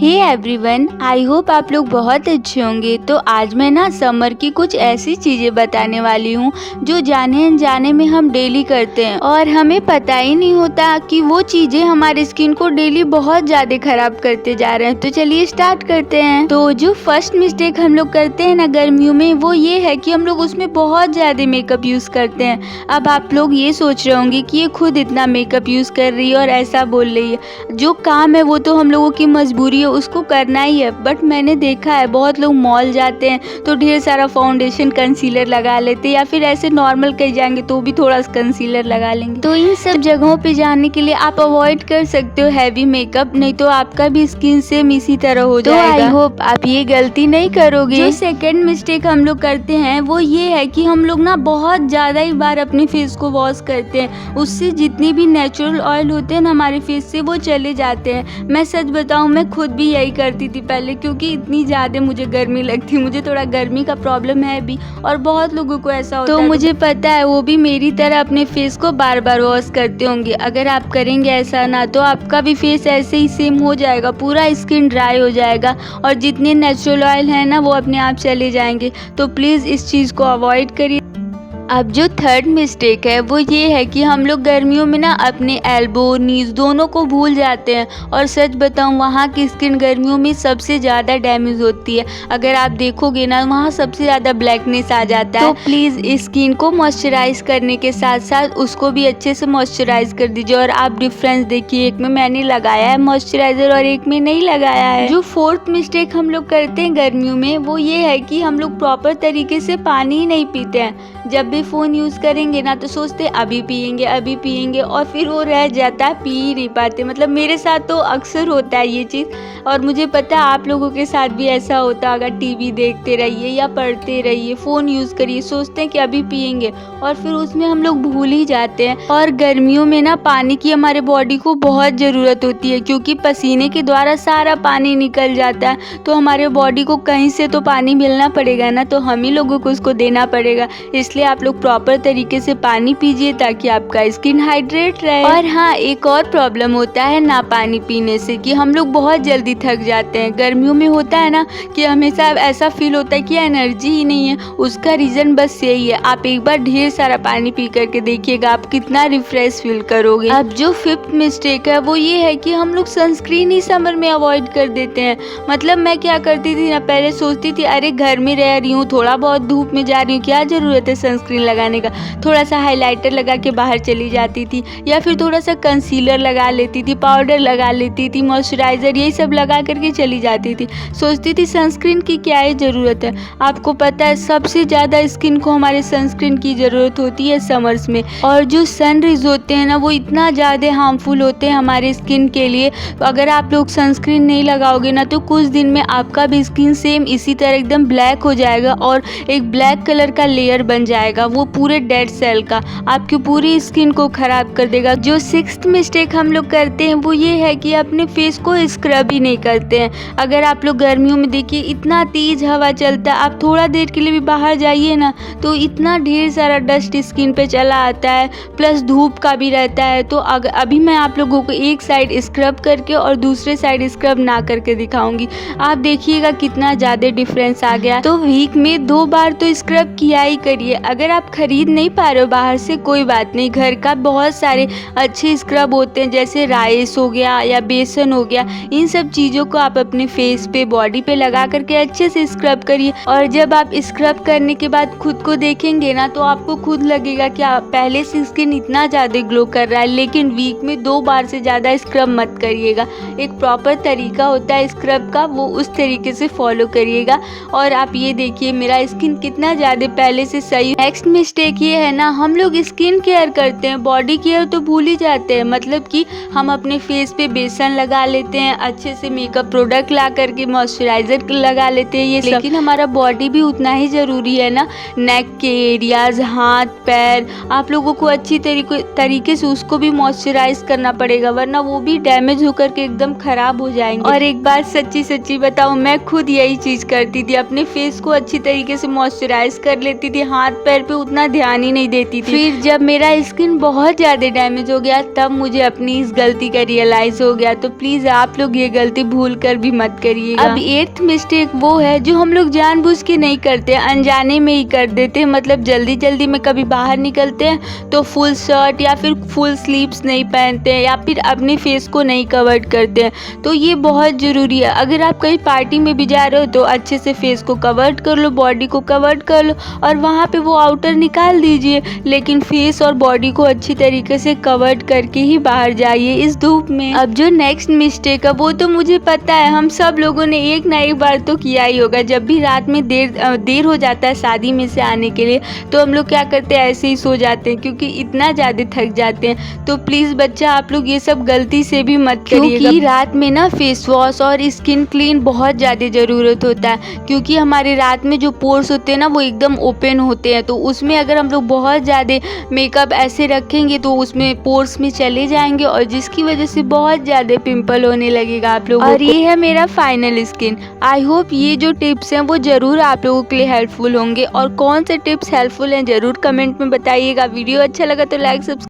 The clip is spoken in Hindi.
हे एवरीवन, आई होप आप लोग बहुत अच्छे होंगे। तो आज मैं ना समर की कुछ ऐसी चीज़ें बताने वाली हूँ जो जाने अनजाने में हम डेली करते हैं और हमें पता ही नहीं होता कि वो चीज़ें हमारे स्किन को डेली बहुत ज़्यादा खराब करते जा रहे हैं। तो चलिए स्टार्ट करते हैं। तो जो फर्स्ट मिस्टेक हम लोग करते हैं ना गर्मियों में, वो ये है कि हम लोग उसमें बहुत ज़्यादा मेकअप यूज़ करते हैं। अब आप लोग ये सोच रहे होंगे कि ये खुद इतना मेकअप यूज़ कर रही है और ऐसा बोल रही है। जो काम है वो तो हम लोगों की मजबूरी है, उसको करना ही है। बट मैंने देखा है बहुत लोग मॉल जाते हैं तो ढेर सारा फाउंडेशन कंसीलर लगा लेते हैं, या फिर ऐसे नॉर्मल कहीं जाएंगे तो भी थोड़ा कंसीलर लगा लेंगे। तो इन सब जगहों पे जाने के लिए आप अवॉइड कर सकते हो हैवी मेकअप, नहीं तो आपका भी स्किन सेम इसी तरह हो जाएगा। तो आई होप आप ये गलती नहीं करोगे। जो सेकंड मिस्टेक हम लोग करते हैं वो ये है कि हम लोग ना बहुत ज़्यादा ही बार अपने फेस को वॉश करते हैं। उससे जितनी भी नेचुरल ऑयल होते हैं ना हमारे फेस से वो चले जाते हैं। मैं सच बताऊं, मैं खुद भी यही करती थी पहले, क्योंकि इतनी ज़्यादा मुझे गर्मी लगती। मुझे थोड़ा गर्मी का प्रॉब्लम है भी और बहुत लोगों को ऐसा होता है। तो मुझे पता है वो भी मेरी तरह अपने फेस को बार बार वॉश करते होंगे। अगर आप करेंगे ऐसा ना तो आपका भी फेस ऐसे ही सेम हो जाएगा, पूरा स्किन ड्राई हो जाएगा और जितने नेचुरल ऑयल है ना वो अपने आप चले जाएंगे। तो प्लीज़ इस चीज़ को अवॉइड करिए। अब जो थर्ड मिस्टेक है वो ये है कि हम लोग गर्मियों में ना अपने एल्बो नीज दोनों को भूल जाते हैं। और सच बताऊं, वहाँ की स्किन गर्मियों में सबसे ज़्यादा डैमेज होती है। अगर आप देखोगे ना वहाँ सबसे ज़्यादा ब्लैकनेस आ जाता है। तो प्लीज़ स्किन को मॉइस्चराइज करने के साथ साथ उसको भी अच्छे से मॉइस्चराइज कर दीजिए। और आप डिफरेंस देखिए, एक में मैंने लगाया है मॉइस्चराइजर और एक में नहीं लगाया है। जो फोर्थ मिस्टेक हम लोग करते हैं गर्मियों में वो ये है कि हम लोग प्रॉपर तरीके से पानी ही नहीं पीते हैं। जब भी फ़ोन यूज़ करेंगे ना तो सोचते अभी पियेंगे और फिर वो रह जाता है, पी ही नहीं पाते। मतलब मेरे साथ तो अक्सर होता है ये चीज़, और मुझे पता है आप लोगों के साथ भी ऐसा होता। अगर टीवी देखते रहिए या पढ़ते रहिए, फ़ोन यूज़ करिए, सोचते हैं कि अभी पियेंगे और फिर उसमें हम लोग भूल ही जाते हैं। और गर्मियों में ना पानी की हमारे बॉडी को बहुत ज़रूरत होती है, क्योंकि पसीने के द्वारा सारा पानी निकल जाता है। तो हमारे बॉडी को कहीं से तो पानी मिलना पड़ेगा ना, तो हम ही लोगों को उसको देना पड़ेगा। इसलिए आप लोग प्रॉपर तरीके से पानी पीजिए ताकि आपका स्किन हाइड्रेट रहे। और हाँ, एक और प्रॉब्लम होता है ना पानी पीने से कि हम लोग बहुत जल्दी थक जाते हैं। गर्मियों में होता है ना कि हमेशा ऐसा फील होता है कि एनर्जी ही नहीं है। उसका रीज़न बस यही है। आप एक बार ढेर सारा पानी पी करके देखिएगा आप कितना रिफ्रेश फील करोगे। अब जो फिफ्थ मिस्टेक है वो ये है कि हम लोग सनस्क्रीन ही समर में अवॉइड कर देते हैं। मतलब मैं क्या करती थी ना, पहले सोचती थी अरे घर में रह रही हूँ, थोड़ा बहुत धूप में जा रही हूँ, क्या ज़रूरत है सनस्क्रीन लगाने का। थोड़ा सा हाइलाइटर लगा के बाहर चली जाती थी, या फिर थोड़ा सा कंसीलर लगा लेती थी, पाउडर लगा लेती थी, मॉइस्चराइज़र, यही सब लगा करके चली जाती थी। सोचती थी सनस्क्रीन की क्या ही ज़रूरत है। आपको पता है सबसे ज़्यादा स्किन को हमारे सनस्क्रीन की ज़रूरत होती है समर्स में। और जो सन रेज होते हैं ना वो इतना ज़्यादा हार्मफुल होते हैं हमारे स्किन के लिए। अगर आप लोग सनस्क्रीन नहीं लगाओगे ना तो कुछ दिन में आपका भी स्किन सेम इसी तरह एकदम ब्लैक हो जाएगा और एक ब्लैक कलर का लेयर बन जाएगा, वो पूरे डेड सेल का, आपकी पूरी स्किन को खराब कर देगा। जो सिक्स्थ मिस्टेक हम लोग करते हैं वो ये है कि अपने फेस को स्क्रब ही नहीं करते हैं। अगर आप लोग गर्मियों में देखिए इतना तेज हवा चलता है, आप थोड़ा देर के लिए भी बाहर जाइए ना तो इतना ढेर सारा डस्ट स्किन पे चला आता है, प्लस धूप का भी रहता है। तो अभी मैं आप लोगों को एक साइड स्क्रब करके और दूसरे साइड स्क्रब ना करके दिखाऊंगी। आप देखिएगा कितना ज़्यादा डिफरेंस आ गया। तो वीक में 2 बार तो स्क्रब किया ही करिए। अगर आप खरीद नहीं पा रहे हो बाहर से, कोई बात नहीं, घर का बहुत सारे अच्छे स्क्रब होते हैं, जैसे राइस हो गया या बेसन हो गया। इन सब चीज़ों को आप अपने फेस पे, बॉडी पे लगा करके अच्छे से स्क्रब करिए। और जब आप स्क्रब करने के बाद खुद को देखेंगे ना तो आपको खुद लगेगा कि पहले से स्किन इतना ज़्यादा ग्लो कर रहा है। लेकिन वीक में 2 बार से ज़्यादा स्क्रब मत करिएगा। एक प्रॉपर तरीका होता है स्क्रब का, वो उस तरीके से फॉलो करिएगा और आप ये देखिए मेरा स्किन कितना ज़्यादा पहले से सही। नेक्स्ट मिस्टेक ये है ना, हम लोग स्किन केयर करते हैं, बॉडी केयर तो भूल ही जाते हैं। मतलब कि हम अपने फेस पे बेसन लगा लेते हैं, अच्छे से मेकअप प्रोडक्ट ला करके मॉइस्चराइजर लगा लेते हैं ये सब, लेकिन हमारा बॉडी भी उतना ही ज़रूरी है ना। नेक के एरियाज, हाथ पैर, आप लोगों को अच्छी तरीके से उसको भी मॉइस्चराइज करना पड़ेगा, वरना वो भी डैमेज होकर के एकदम खराब हो जाएंगे। और एक बात सच्ची बताऊँ, मैं खुद यही चीज़ करती थी, अपने फेस को अच्छी तरीके से मॉइस्चराइज कर लेती थी, हाथ पैर पे उतना ध्यान ही नहीं देती थी। फिर जब मेरा स्किन बहुत ज़्यादा डैमेज हो गया तब मुझे अपनी इस गलती का रियलाइज़ हो गया। तो प्लीज़ आप लोग ये गलती भूल कर भी मत करिएगा। अब 8th मिस्टेक वो है जो हम लोग जानबूझ के नहीं करते, अनजाने में ही कर देते हैं। मतलब जल्दी जल्दी में कभी बाहर निकलते हैं तो फुल शर्ट या फिर फुल स्लीव्स नहीं पहनते हैं या फिर अपने फेस को नहीं कवर करते हैं। तो ये बहुत ज़रूरी है। अगर आप कहीं पार्टी में भी जा रहे हो तो अच्छे से फेस को कवर कर लो, बॉडी को कवर कर लो और वहाँ पे वो आउटर निकाल दीजिए, लेकिन फेस और बॉडी को अच्छी तरीके से कवर करके ही बाहर जाइए इस धूप में। अब जो नेक्स्ट मिस्टेक है वो तो मुझे पता है, हम सब लोगों ने एक ना एक बार तो किया ही होगा। जब भी रात में देर हो जाता है शादी में से आने के लिए तो हम लोग क्या करते हैं, ऐसे ही सो जाते हैं क्योंकि इतना ज़्यादा थक जाते हैं। तो प्लीज़ बच्चा आप लोग ये सब गलती से भी मत करिएगा, क्योंकि रात में ना फेस वॉश और स्किन क्लीन बहुत ज़्यादा ज़रूरत होता है। क्योंकि हमारे रात में जो पोर्स होते हैं ना वो एकदम ओपन होते हैं, तो उसमें अगर हम लोग बहुत ज़्यादा मेकअप ऐसे रखेंगे तो उसमें पोर्स में चले जाएंगे और जिसकी वजह से बहुत ज़्यादा पिंपल होने लगेगा आप लोगों को। और ये है मेरा फाइनल स्किन। आई होप ये जो टिप्स हैं वो ज़रूर आप लोगों के लिए हेल्पफुल होंगे। और कौन से टिप्स हेल्पफुल हैं ज़रूर कमेंट में बताइएगा। वीडियो अच्छा लगा तो लाइक सब्सक्राइब